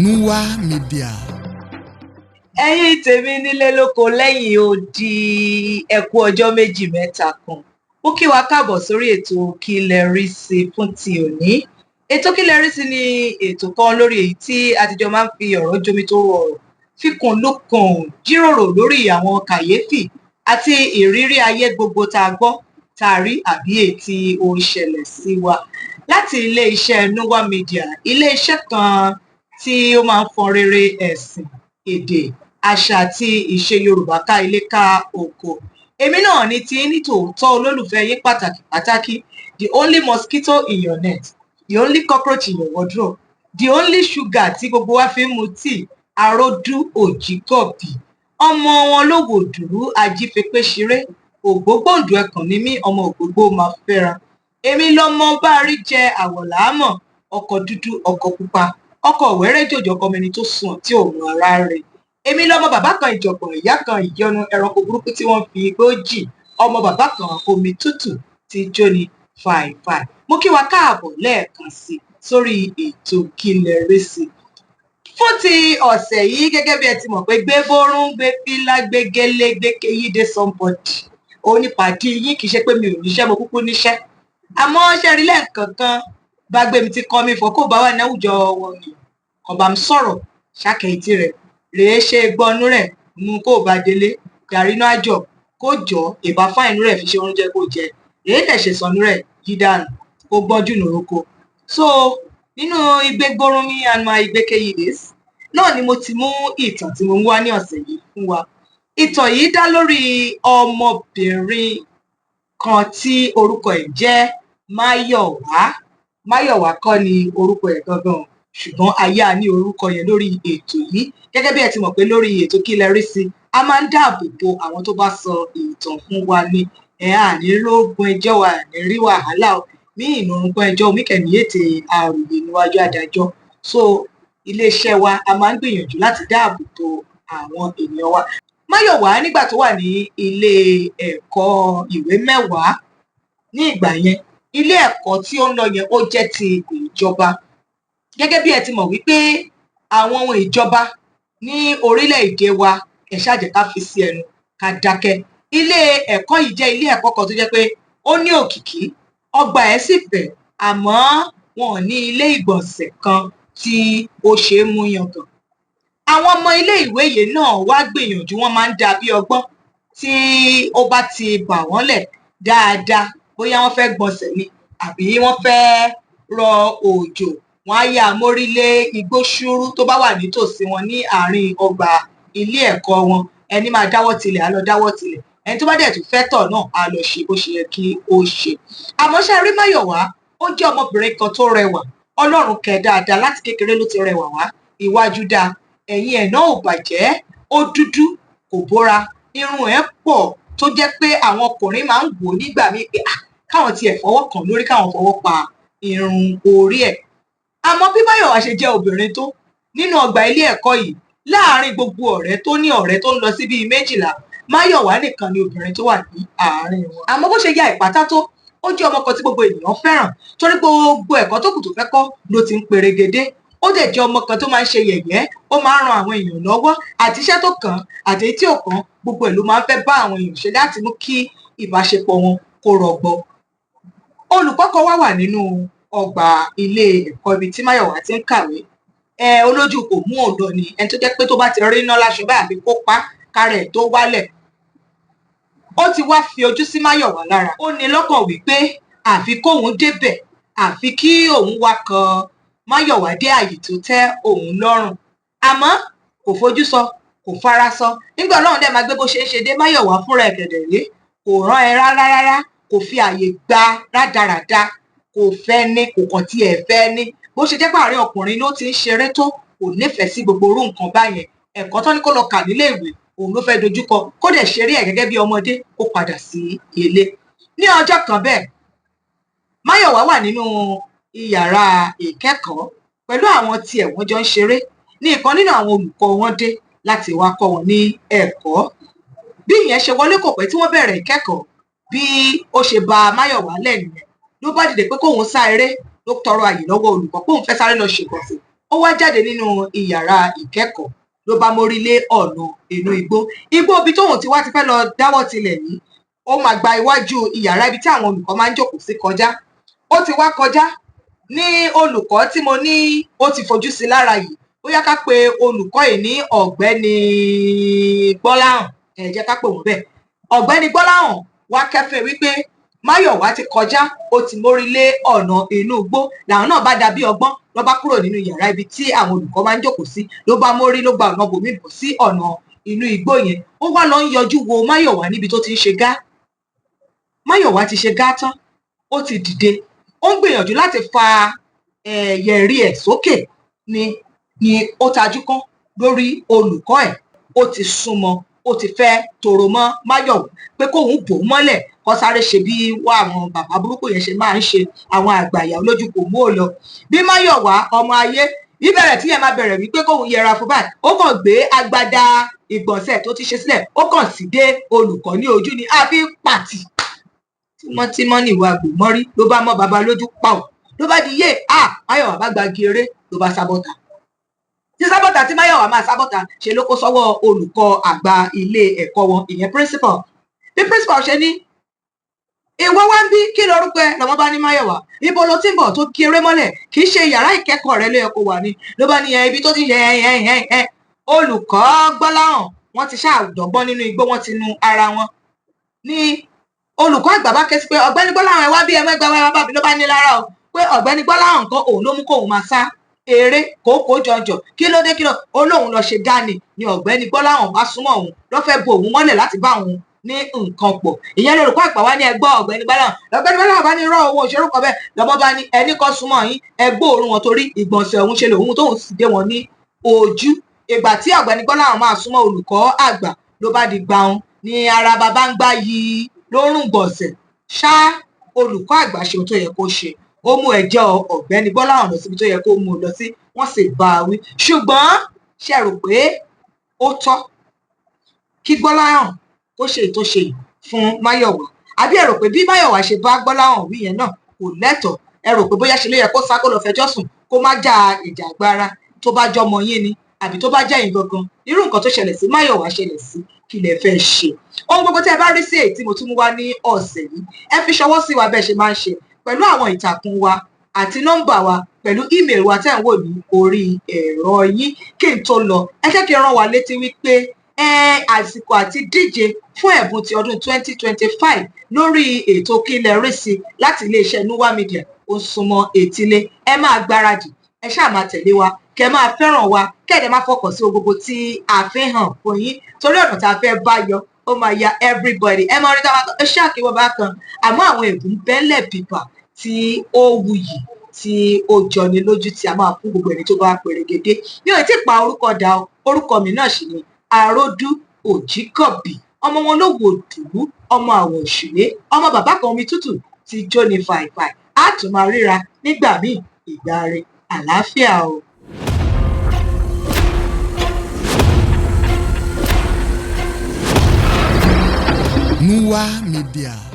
Nuwa Media. Ẹ̀yin tèmi nílé lóko lẹ́yìn odi ẹ kú ọjọ́ méjì mẹ́ta kan. Mo kí wa káàbọ̀ sórí ètò Kí lẹ rí sí fún ti òní. Ètò Kí lẹ rí sí ni ètò kan lórí èyí tí àtijọ́ máa ń fi ọ̀rọ̀ jomitoro ọ̀rọ̀ fikùn lukùn jíròrò lórí àwọn kàyéfì àti ìrírí ayé gbogbo tá a gbọ́, tá a rí àbí èyí tí ó ń ṣẹlẹ̀ sí wa. Láti ilé-iṣẹ́ Nuwa Media, ilé-iṣẹ́ kan tí ó máa ń fọn rere ẹ̀sìn, èdè, àṣà àti ìṣe Yorùbá ká ilé ká oko. Èmi náà ni ti ní tòótọ́ olólùfẹ́ yín pàtàkì, the only mosquito in your net, the only cockroach in your wardrobe, the only sugar tí gbogbo wa fi ń mu tíì, aródú òjìgọ̀bì. Ọmọ wọn lówó dùrú ajífepé ṣeré, ògbógbòǹdù ẹkùn ni mí, ọmọ ògbógbó máa fẹ́ra. Èmi lọmọ bá rí jẹ àwọ̀láàmọ̀, ọkọ̀ dúdú ọkọ̀ pupa, ọkọ̀ wẹ́rẹ́ jòjò ọkọ mẹni tó sùn tí òun ara rẹ̀. Èmi lọmọ bàbá kan ìjọ̀gbọ̀n, ìyá kan ìyọnu, ẹranko burúkú tí wọ́n fi igbó jì, ọmọ bàbá kan omi tútù tí jóni fàìfàì. Mo kí wa káàbọ̀ lẹ́ẹ̀kan sí sórí ètò Kí lẹ rí sí. Fún ti ọ̀sẹ̀ yìí, gẹ́gẹ́ bí ẹ ti mọ̀ pé gbé bórún, gbé fílà, gbé gélé, gbé kéyídé somebody. Ó ní pàdé yín, kì í ṣe pé mi ò níṣẹ́, mo kúkú níṣẹ́. Àmọ́ ṣe rí lẹ́ẹ̀kankan bá gbé mi ti kọ́ mi fọ́ kó bá wà ní àwùjọ wọn ni. Ọba ń sọ̀rọ̀ ṣàkẹ́yìntì rẹ̀, rèé ṣe gbọ́nú rẹ̀, mú kó bá délé, gàrí náà àjọ, kó jọ, ìbá fáìnú rẹ̀ fi ṣe oúnjẹ kó jẹ, rèé tẹ̀ ṣe sọnú rẹ̀ yí dànù, kó gbọ́njú nòrókò. So nínú igbe gbórún mi and my igbe kéyìdés náà ni mo ti mú ìtàn tí mo ń wá ní ọ̀sẹ̀ yìí fún wa. Ìtàn yìí dá lórí ọmọbìnrin kan tí orúkọ ẹ̀ jẹ́ Máyọ̀wá. Máyọ̀wá kọ́ ni orúkọ ẹ̀ gangan, ṣùgbọ́n aya ní orúkọ yẹn lórí ètò yìí. Gẹ́gẹ́ bí ẹ ti mọ̀ pé lórí ètò Kí lẹ rí sí, a máa ń dáàbò bo àwọn tó bá sọ ìtàn fún wa ní àní rógun ẹjọ́ wa, àní rí wàhálà ní ìnurúgbọ́n ẹjọ́ omíkẹ̀mí ètè àròyé níwájú adájọ́. So iléeṣẹ́ wa a máa ń gbìyànjú láti dáàbò bo àwọn ènìyàn wa. Máyọ̀wá nígbà tó wà ní ilé ẹ̀kọ́ ìwé mẹ́wàá ní ìgbà yẹn, ilé ẹ̀kọ́ tí ó ń lọ yẹn ó jẹ́ ti ìjọba. Gẹ́gẹ́ bí ẹ ti mọ̀ wípé àwọn ohun ìjọba ní orílẹ̀-èdè wa ẹ ṣáà jẹ́ ká fi sí ẹnu ká dákẹ́. Ilé ẹ̀kọ́ yìí jẹ́ ilé ẹ̀kọ́ kan tó jẹ́ pé ó ní òkìkí, ọgbà ẹ̀ sì fẹ̀, àmọ́ wọn ò ní ilé ìgbọ̀nsẹ̀ kan tí ó ṣe é mú yangàn. Àwọn ọmọ ilé ìwé yìí náà wá gbìyànjú, wọ́n máa ń dà bí ọgbọ́n tí ó bá ti bà wọ́n lẹ̀ dáadáa, bóyá wọ́n fẹ́ gbọ̀nsẹ̀ ni àbí wọ́n fẹ́ rọ òjò, wọ́n á yà mórílé igbó ṣúrú tó bá wà nítòsí wọn ní àárín ọgbà ilé ẹ̀kọ́ wọn. Ẹni máa dáwọ́ tilẹ̀ á lọ dáwọ́ tilẹ̀, ẹni tó bá dẹ̀ tún fẹ́ tọ̀ náà á lọ ṣe bó ṣe yẹ kí ó ṣe. Àmọ́ ṣe rí Máyọ̀wá, ó jẹ́ ọmọbìnrin kan tó rẹwà, Ọlọ́run kẹ́ dáadáa, láti kékeré ló ti rẹwà wá, iwájú dáa, ẹ̀yìn ẹ̀ náà ò bàjẹ́, ó dúdú kò bóra, irun ẹ̀ pọ̀ tó jẹ́ pé àwọn ọkùnrin máa ń wò ó nígbà míì pé káwọn tiẹ̀ fọwọ́ kàn lórí, káwọn fọwọ́ pa irun orí ẹ̀. Àmọ́ bí Máyọ̀wá ṣe jẹ́ obìnrin tó nínú ọgbà ilé ẹ̀kọ́ yìí, láàárín gbogbo ọ̀rẹ́ tó ní ọ̀rẹ́ tó ń lọ sí bíi 12, Máyọ̀wá nìkan ni obìnrin tó wà ní àárín wọn. Àmọ́ bó ṣe ya ìpátá tó, ó jẹ́ ọmọ kan tí gbogbo ènìyàn fẹ́ràn, torí gbogbo ẹ̀kọ́ tó kù tó fẹ́ kọ́ ló ti ń perégedé. Ó dẹ̀ jẹ́ ọmọ kan tó máa ń ṣe yẹ̀yẹ́, ó máa ń ran àwọn èèyàn lọ́wọ́, àti iṣẹ́ tó kàn àti èyí tí ò kàn, gbogbo ẹ̀ ló máa ń fẹ́ bá àwọn èèyàn ṣe láti mú kí ìbáṣepọ̀ wọn kó rọgbọ. Olùkọ́ kan wá wà nínú ọgbà ilé ẹ̀kọ́ ibi tí Máyọ̀wá ti ń kàwé. Olójú kò mú òǹdọ̀ ni, ẹni tó jẹ́ pé tó bá ti rí iná láṣọ báyìí àfi kó pa kárẹ̀ tó wálẹ̀. Ó ti wá fi ojú sí Máyọ̀wá lára. Ó ní lọ́kàn wípé àfi kóun débẹ̀, àfi kí òun wá kan Máyọ̀wá dé àyè tó tẹ́ òun lọ́rùn. Àmọ́ kò fojú sọ, kò fara sọ. Nígbà Ọlọ́run dẹ̀ máa gbé bó ṣe ń ṣe dé, Máyọ̀wá fúnra ẹ̀ kẹ̀dẹ̀ ré, kò rán ẹ rárá, kò fi àyè gba rádaràda, kò fẹ́ ní, kò kàn tiẹ̀ fẹ́ ní. Bó ṣe jẹ́ pé àárín ọkùnrin ló ti ń ṣeré tó, kò nífẹ̀ẹ́ sí gbogbo orú nǹkan báyẹn. Ẹ̀kọ́ tó ní kó lọ kà nílé ìwé òun ló fẹ́ dojúkọ, kó dẹ̀ ṣeré ẹ̀ gẹ́gẹ́ bí ọmọdé, kó padà sí ilé. Ní ọjọ́ kan bẹ́ẹ̀, Máyọ̀wá wà nínú iyàrá ìkẹ́kọ̀ọ́ pẹ̀lú àwọn tiẹ̀ wọ́n jọ ń ṣeré, ní ìkan nínú àwọn olùkọ́ wọn dé láti wá kọ́ wọn ní ẹ̀kọ́. Bí ìyẹn ṣe wọlé kò pẹ́ tí wọ́n bẹ̀rẹ̀ ìkẹ́kọ̀ọ́, bí ó ṣe ba Máyọ̀wá lẹ́nu yẹn ló bá dìde pé kóun sá eré, ló tọrọ àyè lọ́wọ́ olùkọ́ pé òun fẹ́ sáré lọ ṣègbọ̀nsẹ̀, ó wá jáde nínú ìyàrá ìkẹ́kọ̀ọ́ ló bá mórí lé ọ̀nà inú igbó ibi tóun ti wá ti fẹ́ lọ dáwọ́ tilẹ̀ ní ó máa gba iwájú ìyàrá ibi tí àwọn olùkọ́ máa ń jókòó sí kọjá ó ti wá kọjá ní olùkọ́ tí mo ní ó ti fojú sí lára yìí bóyá ká pe olùkọ́ yìí ní ọ̀gbẹ́ni Gbọ́láhàn ẹ jẹ́ ká pè wọ́n bẹ́ẹ̀ ọ̀gbẹ́ni Gbọ́láhàn wá kẹ́fẹ́ wípé Máyọ̀wá ti kọjá ó ti mórí lé ọ̀nà inú igbó làwọn náà bá dàbí ọgbọ́n ló bá kúrò nínú yàrá ibi tí àwọn olùkọ́ máa ń jókòó sí ló bá mórí ló gba ọ̀nà bòmí bọ̀ sí ọ̀nà inú igbó yẹn ó wá lọ ń yọjú wo Máyọ̀wá níbi tó ti ń ṣe gá Máyọ̀wá ti ṣe gá tán ó ti dìde ó ń gbìyànjú láti fa yẹ̀rì ẹ̀ sókè ni ó tajú kán lórí olùkọ́ ẹ̀ ó ti súnmọ́ ó ti fẹ́ tòrò mọ́ Máyọ̀wá pé kóun bò ó mọ́lẹ̀ kó sáré ṣe bí wá àwọn bàbá burúkú yẹn ṣe máa ń ṣe àwọn àgbà ìyá olójú kò mú ò lọ bí Máyọ̀wá ọmọ ayé ìbẹ̀rẹ̀ tí yẹn máa bẹ̀rẹ̀ wípé kóun yẹra fún báyìí ó kàn gbé agbádá ìgbọ̀nsẹ̀ tó ti ṣe sílẹ̀ ó kàn sì dé olùkọ́ ní ojú ni àfi pàtì tímọ́tímọ́ ní ìwà àgbòmọ́rí ló bá mọ́ bàbá lójú pàù ló bá di yé Máyọ̀wá bá gba gèrè ló bá sábọ́ta tí sábọ́ta tí Máyọ̀wá máa sábọ́ta ṣe ló kó sọ́wọ́ olùkọ́ àgbà ilé ẹ̀kọ́ wọn ìyẹn principal bí principal ṣe ní ìwọ wá ń bí kí lorúkọ ẹ lọmọ bá ní Máyọ̀wá ibo ló ti ń bọ̀ tó kéré mọ́lẹ̀ kì í ṣe yàrá ìkẹ́kọ̀ọ́ rẹ ló yẹ kó wà ní ló bá ní ibi tó ti yẹ olùkọ́ Gbọ́láhàn wọ́n ti ṣàdọ̀gbọ́n nínú igbó wọ́n ti nu ara wọn ní olùkọ́ àgbà bá ké sí pé ọ̀gbẹ́ni Gbọ́láhàn ẹ wá bí ẹmẹgbẹ wá bá mi ló bá ní lára o pé ọ̀gbẹ́ni Gbọ́láhàn nǹkan òun ló mú kóun máa sá eré kòókòó jọjọ kí ló dé kí ló olóhùn lọ ṣe dání ni ọ̀gbẹ́ni Gbọ́láhàn bá súnmọ́ òun ló fẹ́ bo òun mọ́lẹ̀ láti bá òun ní nǹkan pọ̀ ìyẹn lórúkọ àgbà wá ní ẹgbọ́ ọ̀gbẹ́ni Gbọ́láhàn lọ́gbẹ́ni Gbọ́láhàn bá ní rọ owó òṣèré kan bẹ́ẹ̀ lọ́mọ bá ní ẹni kan súnmọ́ yín ẹgbọ́ òórùn wọn torí ìgbọ̀nsẹ̀ òun ṣe lòun tóun sì dé wọn ní ojú ìgbà tí ọ̀gbẹ́ni Gbọ́láhàn máa súnmọ́ olùkọ́ àgbà ló bá di gbaun ní ara bàbá ń gbá yìí lórùn gbọ̀nsẹ̀ ṣá olùkọ́ àgbà ṣe ohun tó yẹ kó ṣe ó mú ẹjọ́ ọ̀gbẹ́ni Gbọ́láhàn lọ síbi tó yẹ kó mú un lọ sí wọ́n sì bá a wí ṣùgbọ́n ṣe rò pé ó tọ́ kí Gbọ́láhàn kó ṣe ètò ṣe fún Máyọ̀wá àbí ẹ rò pé bí Máyọ̀wá ṣe bá Gbọ́láhàn wí yẹn náà kò lẹ́tọ̀ọ́ ẹ rò pé bóyá ṣe ló yẹ kó sá kó lọ fẹjọ́ sùn kó má já ìjà agbára tó bá jọmọ yín ni àbí tó bá jẹ́ yín gangan irú nǹkan tó ṣẹlẹ̀ sí Máyọ̀wá ṣẹlẹ̀ sí kí lẹ fẹ́ ṣe ohun gbogbo tí ẹ bá rí sí èyí tí mo tún mú wá ní ọ̀sẹ̀ yìí ẹ fi ṣọwọ́ sí wa bẹ́ẹ̀ ṣe máa ń ṣe pẹ̀lú àwọn ìtàkùn wa àti nọ́mbà wa pẹ̀lú ímeèlì wa tẹ́ ń wò ní orí ẹ̀rọ yín kí n tó lọ ẹ jẹ́ kí n rán wa létí wípé àsìkò àti díje fún ẹ̀bùn ti ọdún 2025 lórí ètò Kí lẹ rí sí láti iléeṣẹ́ Nuwa Media ó súnmọ́ etílé ẹ máa gbáradì ẹ ṣáà máa tẹ̀lé wa kẹ máa fẹ́ràn wa kẹ́ẹ̀dẹ̀ máa fọkàn sí gbogbo tí a fi hàn fún yín torí ọ̀nà tá a fẹ́ bá yọ ó máa ya everybody ẹ máa rí dáwà ẹ ṣáàkíwọ́ bá kan àmọ́ àwọn ẹ̀bùn bẹ́lẹ̀ bíbà tí ó wuyì tí ó jọni lójú tí a máa fún gbogbo ẹni tó bá pèrègede mi ò tí ì pa orúkọ dà orúkọ mi náà sì ni Aródú Òjíkọ̀bí ọmọ wọn ló wò dùrú ọmọ àwọn òṣèré ọmọ bàbá kan omi tútù ti jóni fàìfàì á tún máa ríra nígbà míì ìgbà rẹ àlàáfíà o. Nuwa Media.